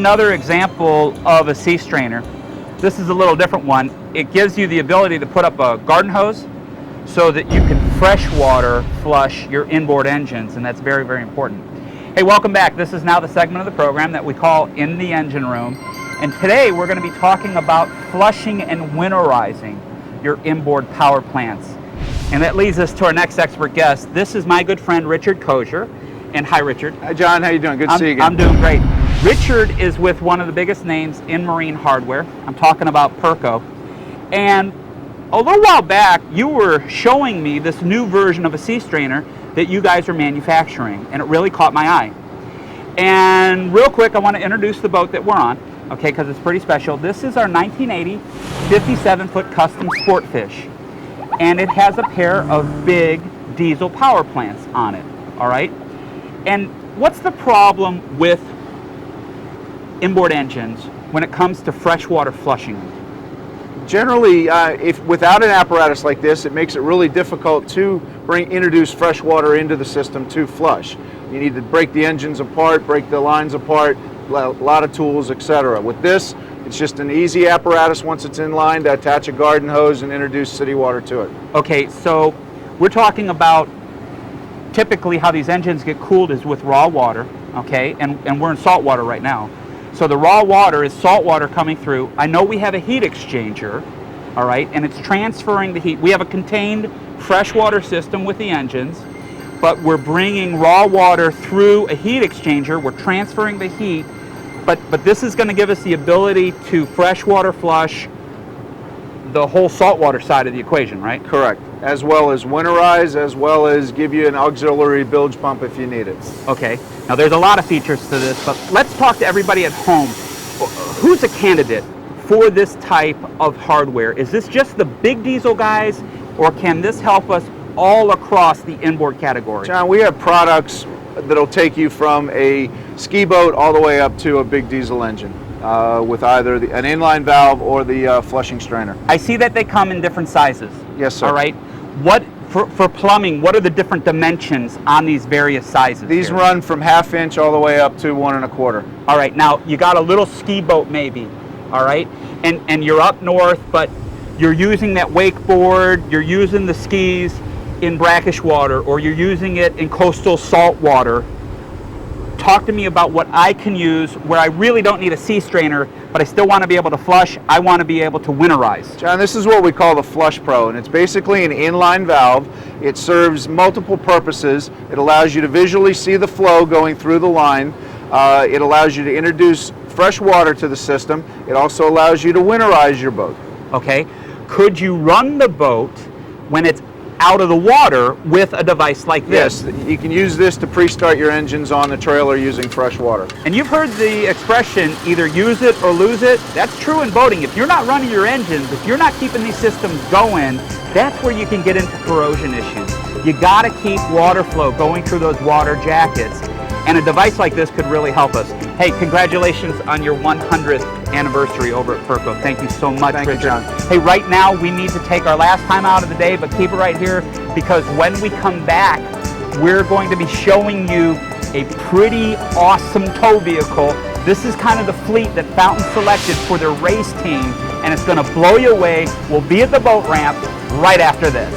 Another example of a sea strainer. This is a little different one. It gives you the ability to put up a garden hose so that you can freshwater flush your inboard engines, and that's very, very important. Hey, welcome back. This is now the segment of the program that we call In the Engine Room, and today we're going to be talking about flushing and winterizing your inboard power plants. And that leads us to our next expert guest. This is my good friend Richard Cozier. And hi, Richard. Hi, John. How you doing? Good to see you again. I'm doing great. Richard is with one of the biggest names in marine hardware. I'm talking about Perko. And a little while back, you were showing me this new version of a sea strainer that you guys are manufacturing, and it really caught my eye. And real quick, I want to introduce the boat that we're on, okay, because it's pretty special. This is our 1980 57-foot custom sport fish, and it has a pair of big diesel power plants on it, all right? And what's the problem with inboard engines when it comes to freshwater flushing? Generally, if without an apparatus like this, it makes it really difficult to introduce fresh water into the system to flush. You need to break the engines apart, break the lines apart, a lot of tools, etc. With this, it's just an easy apparatus once it's in line to attach a garden hose and introduce city water to it. Okay, so we're talking about typically how these engines get cooled is with raw water, okay, and we're in salt water right now. So the raw water is salt water coming through. I know we have a heat exchanger, all right, and it's transferring the heat. We have a contained freshwater system with the engines, but we're bringing raw water through a heat exchanger. We're transferring the heat, but this is going to give us the ability to freshwater flush the whole saltwater side of the equation, right? Correct. As well as winterize, as well as give you an auxiliary bilge pump if you need it. Okay. Now there's a lot of features to this, but let's talk to everybody at home. Who's a candidate for this type of hardware? Is this just the big diesel guys, or can this help us all across the inboard category? John, we have products that'll take you from a ski boat all the way up to a big diesel engine. With either an inline valve or the flushing strainer. I see that they come in different sizes. Yes, sir. All right. What for plumbing? What are the different dimensions on these various sizes? These run from 1/2 inch all the way up to 1 1/4. All right. Now you got a little ski boat maybe. All right. And you're up north, but you're using that wakeboard. You're using the skis in brackish water, or you're using it in coastal salt water. Talk to me about what I can use where I really don't need a sea strainer, but I still want to be able to flush. I want to be able to winterize. John, this is what we call the Flush Pro, and it's basically an inline valve. It serves multiple purposes. It allows you to visually see the flow going through the line. It allows you to introduce fresh water to the system. It also allows you to winterize your boat. Okay. Could you run the boat when it's out of the water with a device like this? Yes, you can use this to pre-start your engines on the trailer using fresh water. And you've heard the expression, either use it or lose it. That's true in boating. If you're not running your engines, if you're not keeping these systems going, that's where you can get into corrosion issues. You got to keep water flow going through those water jackets, and a device like this could really help us. Hey, congratulations on your 100th anniversary over at Perko. Thank you so much, Thank you, Richard. John. Hey, right now we need to take our last time out of the day, but keep it right here, because when we come back, we're going to be showing you a pretty awesome tow vehicle. This is kind of the fleet that Fountain selected for their race team, and it's going to blow you away. We'll be at the boat ramp right after this.